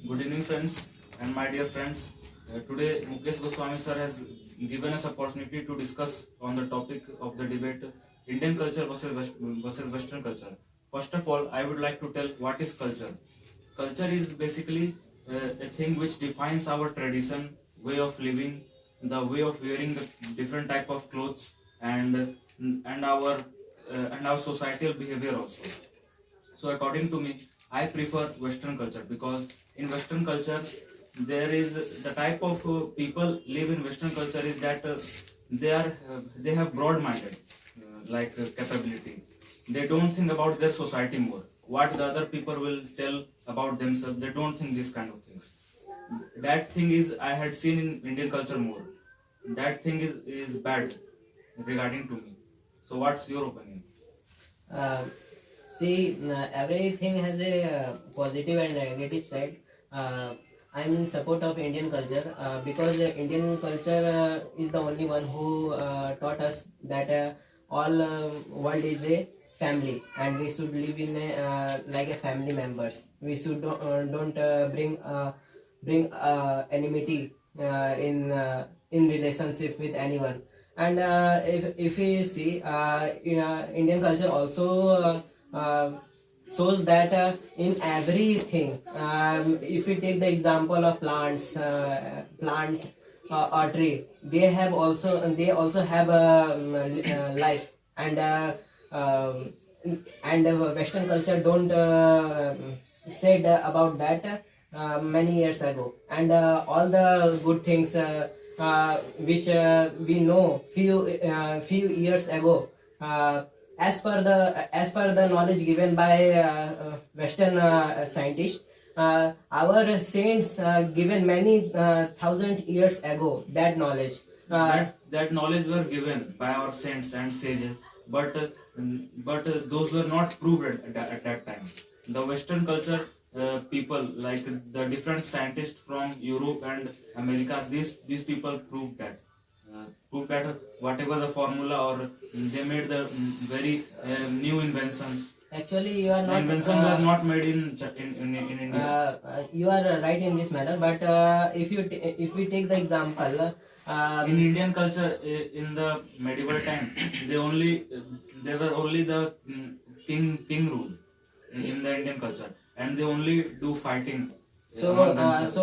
Good evening, friends and my dear friends. Today, Mukesh Goswami sir has given us opportunity to discuss on the topic of the debate Indian culture versus Western culture. First of all, I would like to tell what is culture. Culture is basically a thing which defines our tradition, way of living, the way of wearing the different type of clothes, and our societal behavior also. So according to me, I prefer Western culture because in Western culture there is the type of people live in Western culture is that they have broad-minded capability. They don't think about their society more. What the other people will tell about themselves, they don't think these kind of things. That thing is I had seen in Indian culture more. That thing is bad regarding to me. So what's your opinion? Uh, Everything has a positive and negative side. I'm in support of Indian culture because Indian culture is the only one who taught us that all world is a family and we should live in a, like a family members. We should don't bring enmity in relationship with anyone. And if we see Indian culture also shows that in everything, if we take the example of plants or tree, they also have a life. Um, and Western culture don't said about that many years ago, and all the good things which we know few years ago, as per the knowledge given by Western scientists, our saints given many thousand years ago that knowledge. That knowledge were given by our saints and sages, but those were not proved at that time. The Western culture people, like the different scientists from Europe and America, these people proved that whatever the formula, or they made the very new inventions. Actually, you are The not. inventions were not made in India. You are right in this manner, but if we take the example, In Indian culture, in the medieval time, they were only the king rule in the Indian culture, and they only do fighting among themselves.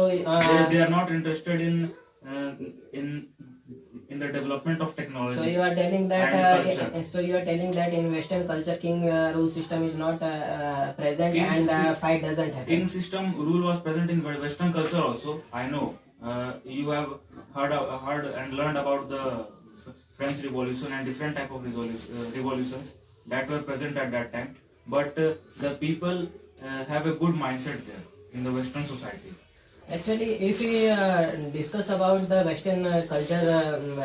They are not interested uh, in in the development of technology. So you are telling that and culture. In Western culture, king rule system is not present, King and sy- fight doesn't happen. King system rule was present in Western culture also. I know you have heard and learned about the French Revolution and different type of revolutions that were present at that time. But the people have a good mindset there in the Western society. Actually, if we discuss about the Western culture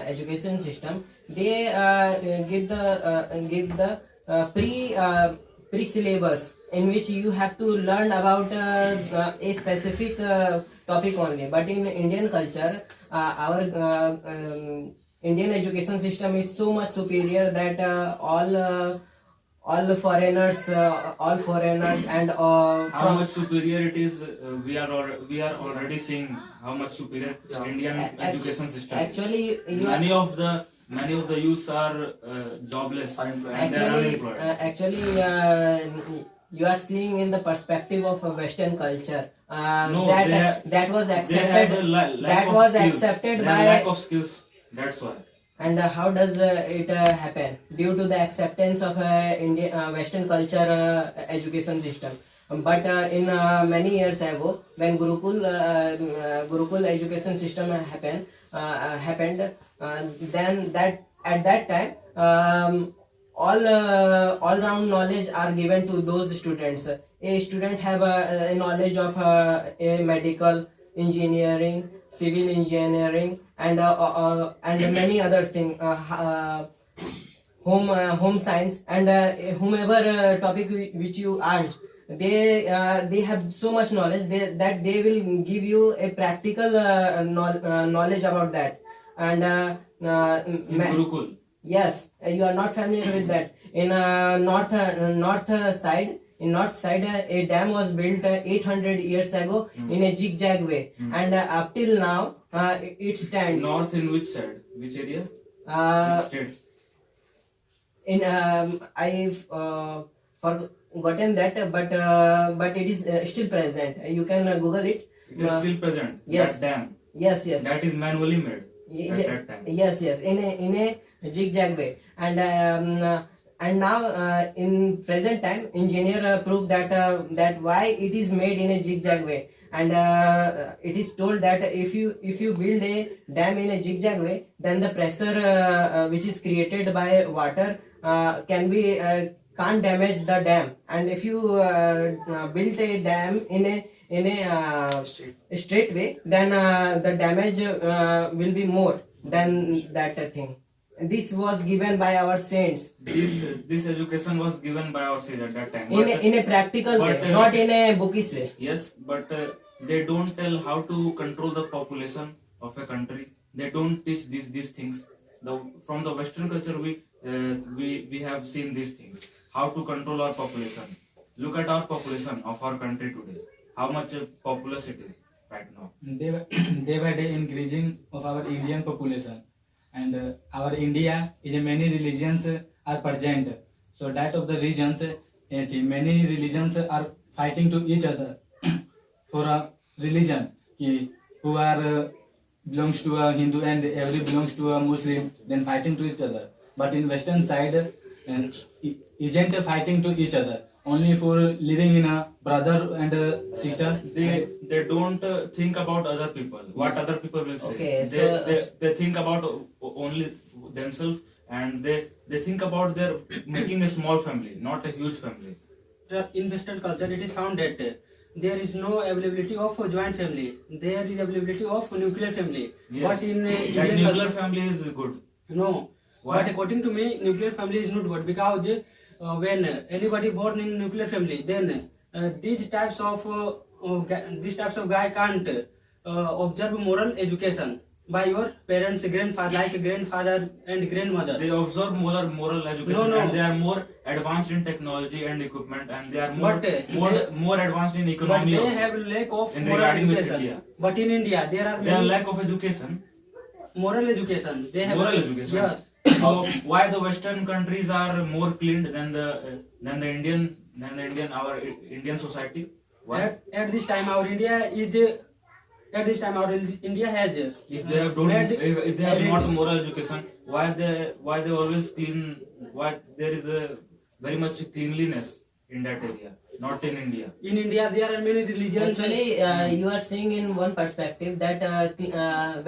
education system, they give the pre syllabus in which you have to learn about a specific topic only. But in Indian culture, our Indian education system is so much superior that all foreigners and How much superior it is, we are already seeing how much superior Indian education system is. Actually, Many of the youths are jobless and they are unemployed. You are seeing in the perspective of a Western culture. No, that was they have accepted. the lack That of was skills. accepted They by. have lack of skills. That's why. And how does it happen? Due to the acceptance of Indian Western culture education system. But in many years ago, when Gurukul education system happened, then that at that time, all round knowledge are given to those students. A student have a knowledge of a medical engineering, civil engineering, and many other things, home science, and whomever topic which you asked, they have so much knowledge that they will give you a practical knowledge about that. And In Gurukul. yes, you are not familiar with that. In north side, in north side, a dam was built 800 years ago in a zigzag way, and up till now it stands. North in which side? Which area? Uh, Which state? in I've forgotten that, but it is still present. You can Google it. It is still present. Yes. That dam. Yes, yes. That is manually made at that time. Yes, yes, in a zigzag way, and now in present time, engineer proved that why it is made in a zigzag way, and it is told that if you build a dam in a zigzag way, then the pressure which is created by water can't damage the dam, and if you build a dam in a straight way, then the damage will be more than that thing. This was given by our saints This education was given by our sage at that time. in a practical but, way, not in a bookish way. Yes, but they don't tell how to control the population of a country. They don't teach these things. From the Western culture, we have seen these things. How to control our population. Look at our population of our country today. How much populous it is right now. Day by day increasing of our Indian population, and our India is many religions are present. So that of the regions, many religions are fighting to each other for a religion. Who are belongs to a Hindu and every belongs to a Muslim, then fighting to each other. But in Western side, isn't fighting to each other. Only for living in a brother and sister. They don't think about other people. What other people will say. Okay, They think about only themselves, and they think about their making a small family, not a huge family. In Western culture, it is found that there is no availability of a joint family. There is availability of nuclear family. Yes. But in that Indian nuclear culture, family is good. no. Why? But according to me, nuclear family is not good because when anybody born in nuclear family, then these types of guy can't observe moral education by your parents, grandfather, like grandfather and grandmother. They absorb moral education, No. and they are more advanced in technology and equipment, and they are more But, more advanced in But economy. they also. have lack of In moral regarding with education. India. But in India, there are They have many lack of education. moral education. They have Moral education. Yes. So why the Western countries are more cleaned than the Indian our Indian society? Why? At this time, our India has If they have if they have not moral education, why they always clean? Why there is a very much cleanliness in that area, not in India. in India there are many religions. Actually, you are seeing in one perspective that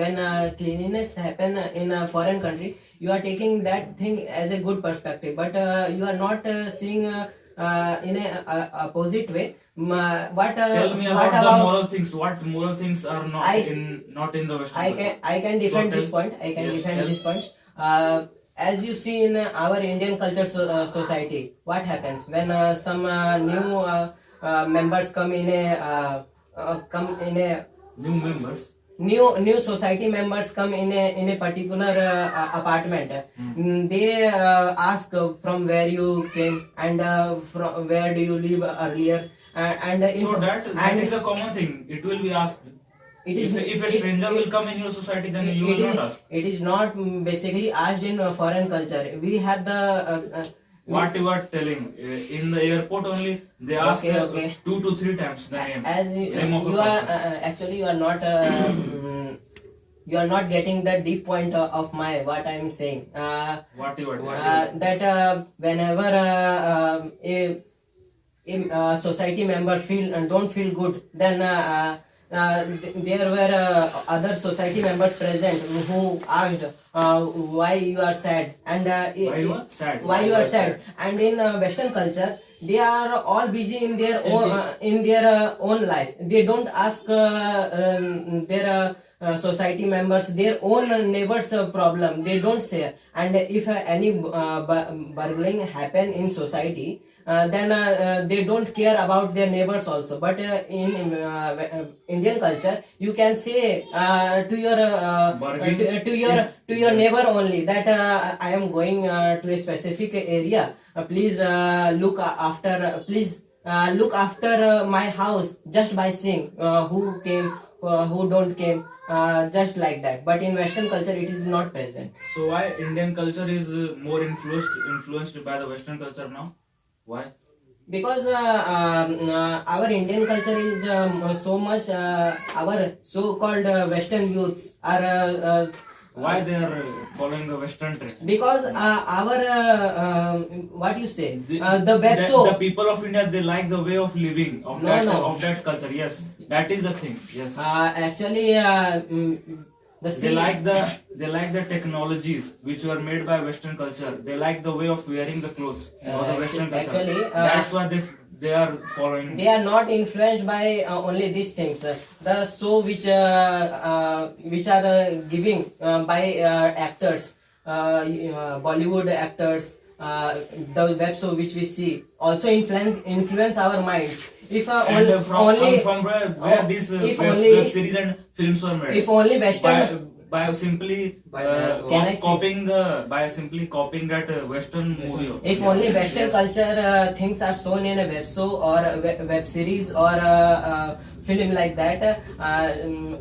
when cleanliness happen in a foreign country, you are taking that thing as a good perspective, but you are not seeing in a opposite way. Tell me about the moral things. What moral things are not in the Western culture? I can defend So this tell- point. I can yes, defend tell. this point. As you see in our Indian culture society, what happens when some new members come in a New members. new society members come in a particular apartment. They ask from where you came and from where do you live earlier, So that is a common thing. It will be asked. it is If a stranger will come in your society, then you will not ask. It is not basically asked in foreign culture. We have the What you are telling in the airport only, they ask Okay. 2 to 3 times the name. as you, name of a you are person. actually you are not you are not getting the deep point of my what I am saying. What you are That whenever a society member don't feel good, then there were other society members present who asked why you are sad, and Why you are sad? why you are sad. And in Western culture, they are all busy in their own life. They don't ask their society members, their own neighbors problem. They don't share. And if any burgling happen in society, then they don't care about their neighbors also. But in Indian culture, you can say to your to your neighbor only that I am going to a specific area. Please look after. Please look after my house just by seeing who came, who don't came, just like that. But in Western culture, it is not present. So why Indian culture is more influenced by the Western culture now? Why? Because our Indian culture is so much, our so-called Western youths are Why they are following the Western trend? because our what you say, the web show. The people of India, they like the way of living of No. that culture. Yes, that is the thing. Yes, Actually, they like the technologies which were made by Western culture. They like the way of wearing the clothes of the Western culture. actually, That's why they are following. they are not influenced by only these things. The show which are giving by actors, Bollywood actors, the web show which we see also influence our minds. If And from where these if web only series and films were made. if only Western. By simply Can I say? copying that Western movie. If only Western Yes. culture things are shown in a web show or a web series or a film like that,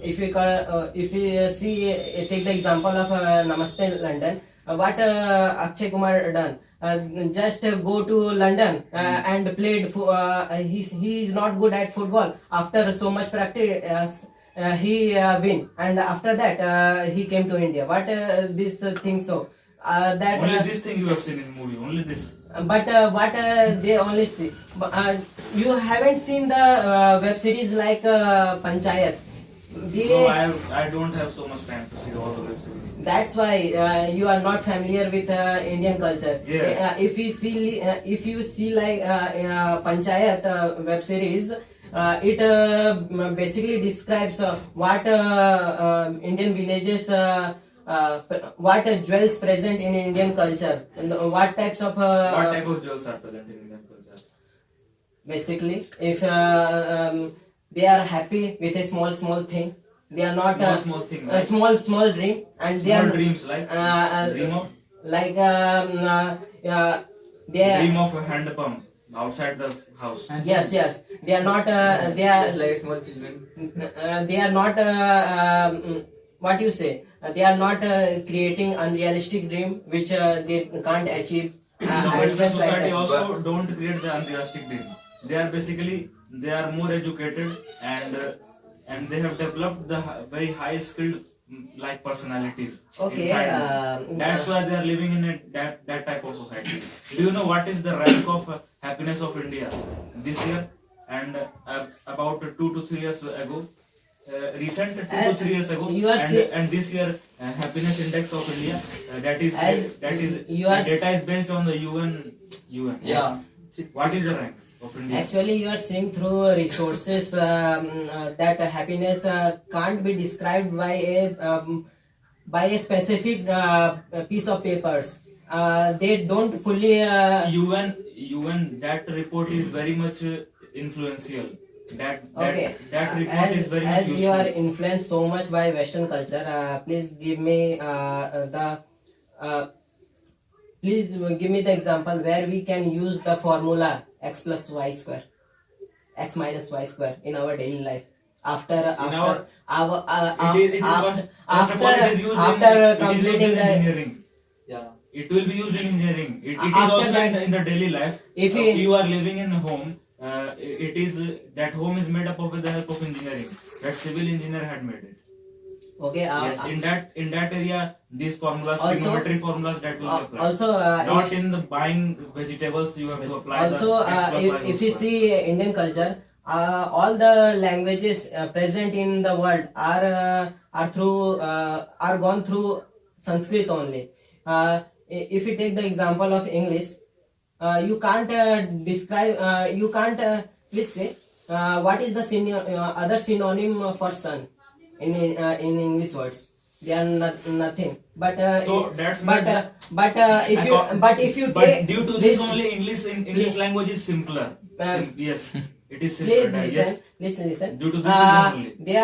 if we see, take the example of Namaste London, what Akshay Kumar done. Just go to London and played. He is not good at football. After so much practice, he win, and after that he came to India. What this thing so that Only this thing you have seen in movie. Only this. but what they only see. You haven't seen the web series like Panchayat. No, I don't have so much time to see all the web series. That's why you are not familiar with Indian culture. Yeah. If you see like Panchayat web series, it basically describes what Indian villages, what jewels present in Indian culture, and what types of What type of jewels are present in Indian culture? basically, if they are happy with a small thing, they are not Small thing, a right? small dream, and they Small are dreams like dream of like they are, dream of a hand pump outside the house. yes, they are not they are Just like small children. they are not what you say, they are not creating unrealistic dream which they can't achieve, The and Western just like society that. also don't create the unrealistic dream. They are more educated and they have developed the very high skilled like personalities Okay, inside them. That's why they are living in that type of society. Do you know what is the rank of happiness of India this year and about 2 to 3 years ago? Recent 2 to 3 years ago, you are and this year happiness index of India that is you are the data is based on the UN. Yeah. What is the rank of India? actually you are seeing through resources that happiness can't be described by a specific piece of papers. They don't fully UN that report is very much influential. That report as is very much as you are useful. influenced so much by Western culture, please give me the example where we can use the formula x plus y square, x minus y square in our daily life after our- after It is after first of all, it is used completing in the engineering. Yeah. It will be used in engineering. It is After also that, in the daily life. if You are living in a home, it is that home is made up of with the help of engineering. That civil engineer had made it. okay Yes, in that area, these formulas, Also- trigonometry formulas, that will be applied. also Not in the buying vegetables, you have to apply also the X plus Y if you square. see Indian culture, all the languages present in the world are gone through Sanskrit only. If you take the example of English, you can't describe, you can't please say what is the other synonym for sun in English words. They are nothing. But So that's but made- if you But take due to this only English language is simpler. Yes, it is simpler. please Yes. listen. Due to this reason only. They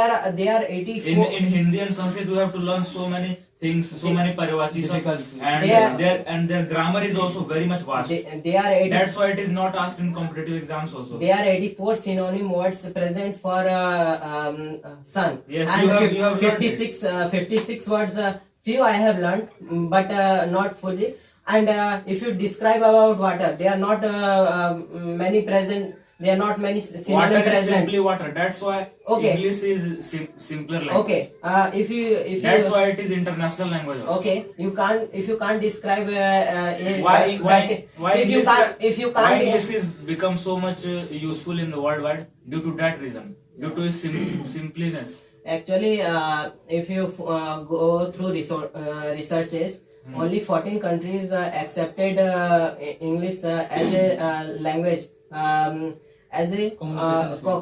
are 84. In Hindi and Sanskrit, you have to learn so many things, so many parivachisms, Difficult. and their grammar is also very much vast. They are 80, That's why it is not asked in competitive exams also. there are 84 synonym words present for sun. Yes, and you have learned 56 56 words. Few I have learned, but not fully. And if you describe about water, there are not many present. There are not many Water synonym is present. simply water. That's why Okay. English is simpler language. Okay. If That's you why it is international language also. okay, you can't, if you can't describe Why if you English can't is become so much useful in the worldwide due to that reason, due to its simpleness. actually if you go through researches, only 14 countries accepted English as a language, as a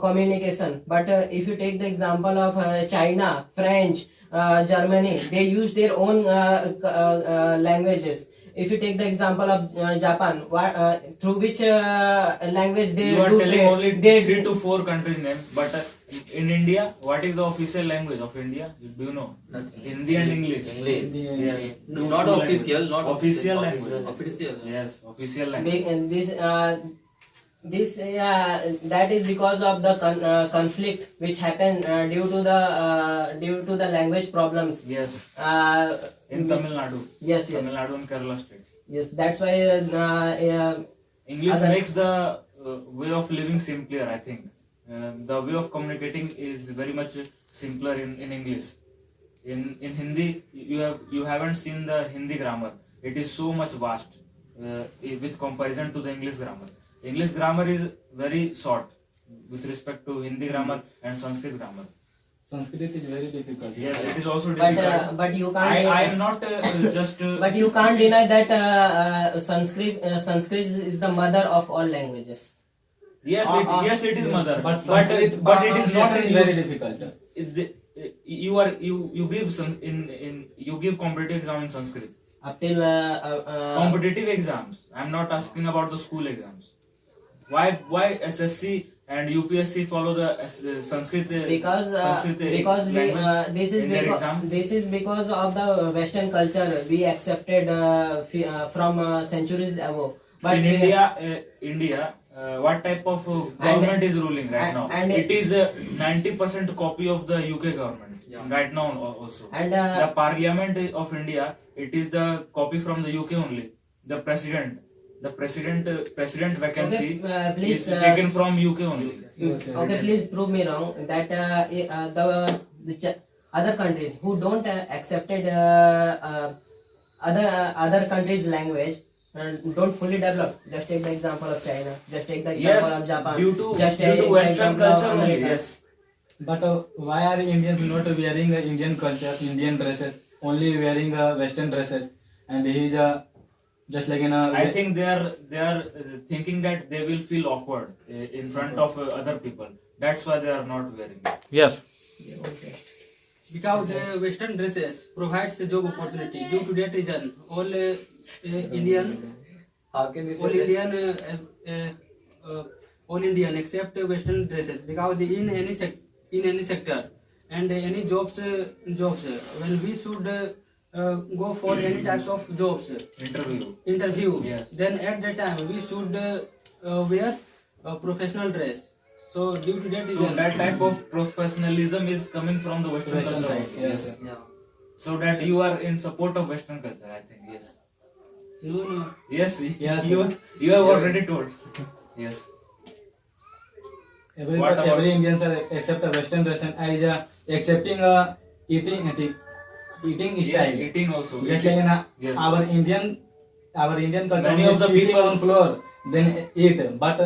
communication. But if you take the example of China, French, Germany, they use their own languages. If you take the example of Japan, through which language they You are do telling trade, only they 3 to 4 countries name, but in India, what is the official language of India? Do you know? Nothing. Hindi and English. English. Yes. No, not Two official, language. not official official. language. Official. Yes, official language. and this that is because of the conflict which happened due to the language problems. Yes. In Tamil Nadu. Yes, Tamil Nadu and Kerala state. yes, that's why English Other- makes the way of living simpler, I think. The way of communicating is very much simpler in English. In Hindi, you haven't seen the Hindi grammar. It is so much vast with comparison to the English grammar. English grammar is very short with respect to Hindi grammar and Sanskrit grammar. Sanskrit is very difficult. Yes, it is also difficult. but you can't I am not just. but you can't deny that Sanskrit is the mother of all languages. Yes, it is mother. But But Sanskrit it is not pronunciation is very used. difficult. You give some you give competitive exam in Sanskrit. Up till Competitive exams. I'm not asking about the school exams. Why SSC and UPSC follow the Sanskrit? because Sanskrit we language in their exam? this is because of the Western culture we accepted from centuries ago. But in India, what type of government is ruling right now? and It is 90% copy of the UK government right now also. and The Parliament of India, it is the copy from the UK only. The president vacancy please is taken from UK only. Yes, yes. okay, please prove me wrong that the other countries who don't accepted other countries' language don't fully develop. Just take the example of China. Just take the example Yes, of Japan. due to just take the Western example of culture only. America. Yes. But why are Indians not wearing Indian culture, Indian dresses, only wearing Western dresses? And he is just like in a. I think they are thinking that they will feel awkward in front of other people. That's why they are not wearing. Yes. Because the Western dresses provides a job opportunity. Due to that reason, all Indian, How can we all say that? Indian, all Indian except Western dresses. Because in any sector and any jobs, when we should go for any types of jobs, interview, Yes. then at that time we should wear a professional dress. So due to that So reason, that type of professionalism is coming from the Western Western culture. side, also. yes. Yeah. So that you are in support of Western culture, I think. Yes. no. Yes. Yes. You have already told. Yes. What about- Every Indians are accept a Western dress and is accepting eating eating style. Yes. Eating also. Just like in Yes. our Indian culture, Many we of the sitting people- on floor then eat. But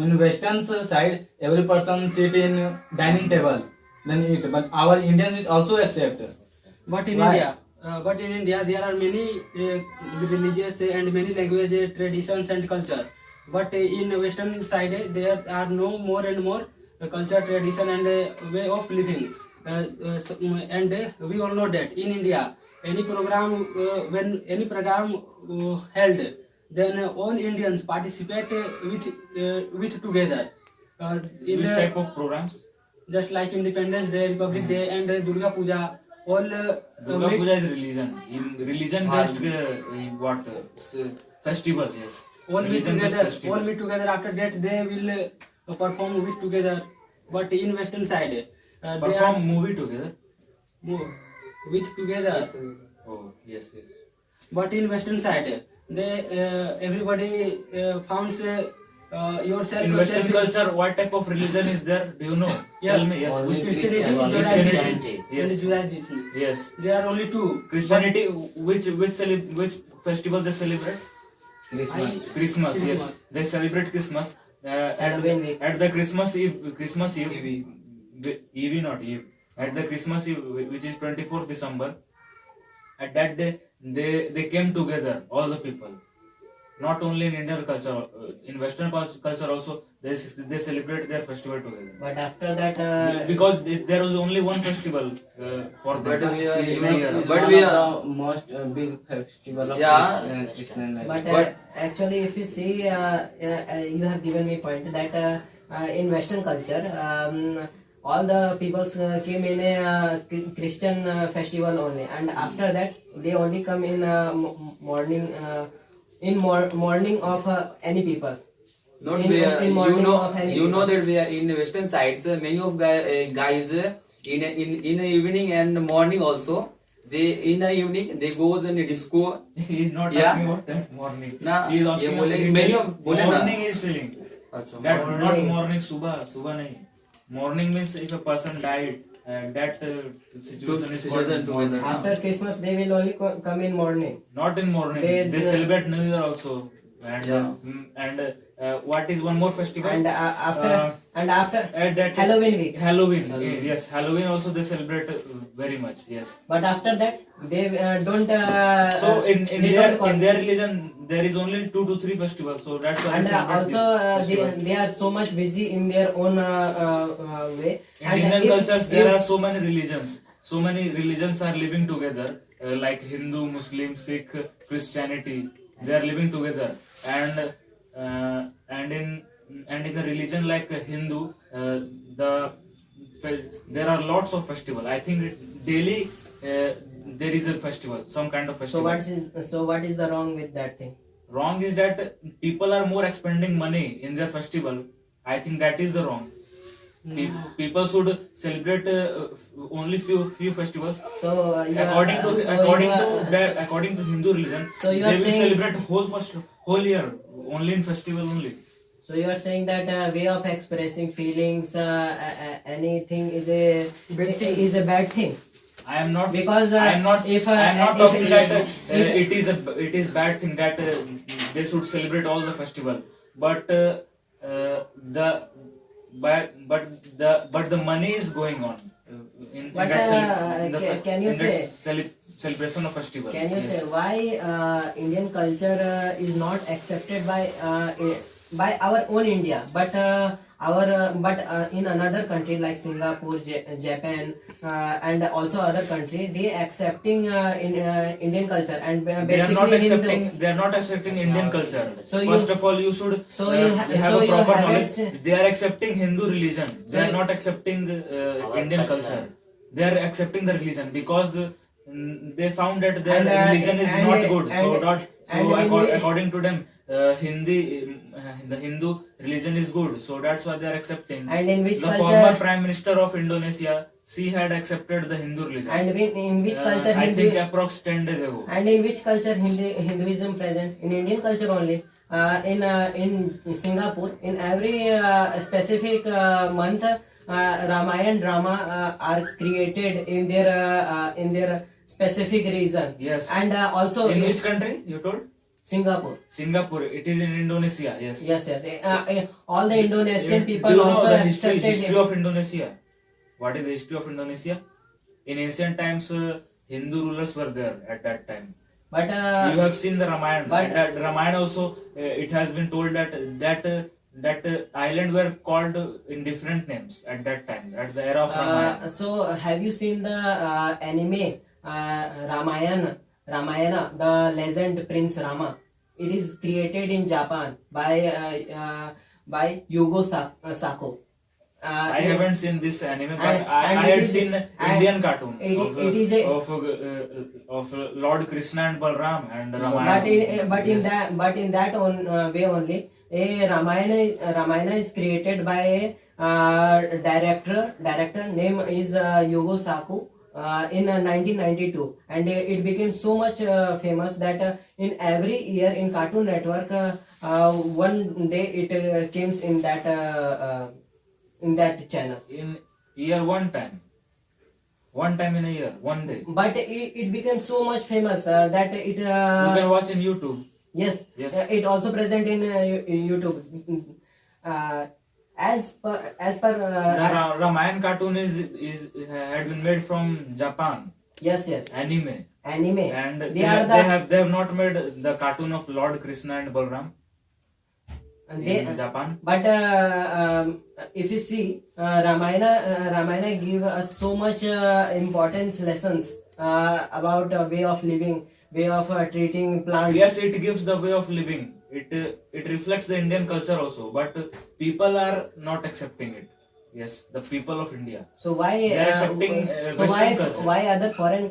in Western side, every person sit in dining table then eat. But our Indians also accept. But in Why? India, there are many religious and many language traditions and culture. But in Western side, there are no more and more culture, tradition and way of living. And we all know that in India, any program when any program held, then all Indians participate with together. In Which the- type of programs? just like Independence Day, Republic Day, and Durga Puja, all Durga meet- Puja is religion. In religion based festival, yes. all meet Religion-based together. festival. All meet together. After that, they will perform with together. But in Western side, they Perform movie together. are with together. Oh, yes, yes. But in Western side, they everybody founds yourself. In Western yourself- culture, what type of religion is there? Do you know? Yes. Tell me. Yes. Only Which Christianity, Only Judaism. Christianity. Yes. Only Judaism. Yes. There are only two. Christianity. Which festival they celebrate? Christmas. Christmas. Yes. Christmas. They celebrate Christmas. Halloween week. At the Christmas Eve. Eve, not Eve. At the Christmas Eve, which is 24th December. At that day, they came together, all the people. Not only in Indian culture, in Western culture also, they celebrate their festival together. But after that, Because there was only one festival for But them. we are Christmas unique. is But one we of are. the most big festival of Yeah. Christian life. but But- actually, if you see, you have given me point that in Western culture, all the peoples came in a Christian festival only, and after that they only come in morning morning of any people. Not In- we are, in morning of any you know people. that we are in Western sides. Many of guys in the evening and morning also. They in the evening they goes in a disco. He is not Yeah. asking about that morning. Nah, He is ये asking बोले- about many of- बोले ना। morning he is feeling. अच्छा, That Morning. not morning, subah nahi. Morning means if a person died, that situation is called Situation morning. together. After Christmas, they will only come in morning. Not in morning. They- They celebrate New Year also. And Yeah. what is one more festival? And after that Halloween week. Halloween. Halloween. Yes, Halloween also they celebrate very much. Yes. But after that, they don't. So in they don't call- their religion there is only 2 to 3 festivals. So that's why and they celebrate also these they, festivals. they are so much busy in their own way. In And Indian if- cultures, there if- are so many religions. So many religions are living together, like Hindu, Muslim, Sikh, Christianity. They are living together, and in the religion like Hindu, there are lots of festival. I think daily there is a festival, some kind of festival. So what is the wrong with that thing? Wrong is that people are more expending money in their festival. I think that is the wrong. People should celebrate only few festivals. So you are- According to so you are- according to Hindu religion, So you they are will saying- celebrate whole year only in festival only. So you are saying that way of expressing feelings, anything is a bad thing. I am not Because, I am not if, I am not if- talking that if- it is bad thing that they should celebrate all the festival, but the money is going on in But, can you say- celebration of festival. Can you Yes. say why Indian culture is not accepted by our own India, but in another country like Singapore, Japan, and also other country, they accepting Indian culture and They are basically not Hindu. accepting. They are not accepting Indian culture. So First you- of all, you should so you ha- have so a you proper haven't knowledge. seen- They are accepting Hindu religion. So They are you- not accepting Our Indian culture. culture. They are accepting the religion because they found that their And, religion is and- not good. and- and when we- according to them, the Hindu religion is good. So that's why they are accepting. And in which the culture- former Prime Minister of Indonesia, she had accepted the Hindu religion. And in which culture I Hindu, think approx 10 days ago. and in which culture Hinduism present? In Indian culture only. In Singapore, in every specific month, Ramayana drama are created in their specific region. Yes. And also In which country you told? Singapore. Singapore. It is in Indonesia. Yes. Yes. All the Indonesian people Do you know also the accepted history of Indonesia? What is the history of Indonesia? In ancient times, Hindu rulers were there at that time. But You have seen the Ramayana. but- That Ramayana also, it has been told that island were called in different names at that time, at the era of Ramayana. so have you seen the anime Ramayana, the legend Prince Rama? It is created in Japan by Yugo Sako. I haven't seen this anime, but and I it had is- seen and Indian cartoon it is a- of Lord Krishna and Balram and Ramayana. but in that way only, a Ramayana is created by a director name is Yugo Saku in 1992, and it became so much famous that in every year in Cartoon Network, one day it came in that channel. In year one time in a year, one day. But it became so much famous that it You can watch in YouTube. yes, Yes. it also present in YouTube. As per The Ramayana cartoon is had been made from Japan, yes, anime, anime, and they are the they have not made the cartoon of Lord Krishna and Balram in Japan. but if you see Ramayana give us so much importance lessons about way of living, way of treating plants. Yes, it gives the way of living. It reflects the Indian culture also, but people are not accepting it. Yes, the people of India. So why They are accepting so Western culture. why other foreign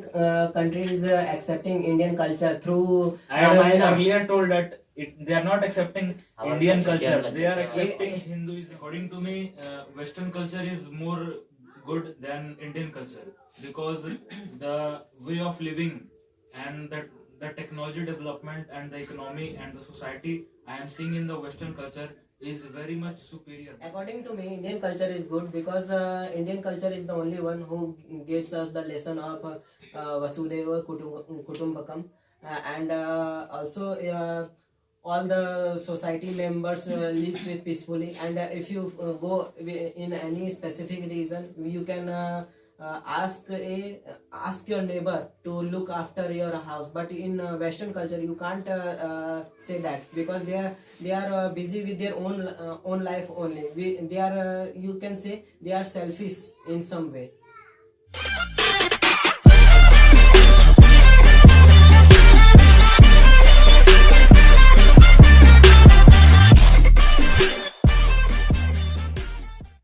countries accepting Indian culture through I had Ramayana? earlier told that they are not accepting Our Indian Indian culture. culture. They are accepting Hinduism. According to me, Western culture is more good than Indian culture because the way of living and the technology development and the economy and the society I am seeing in the Western culture is very much superior. According to me, Indian culture is good because Indian culture is the only one who gives us the lesson of Vasudeva Kutumbakam, and also all the society members lives with peacefully. And if you go in any specific reason, you can ask your neighbor to look after your house. But in Western culture, you can't say that because they are busy with their own life only. They are you can say they are selfish in some way.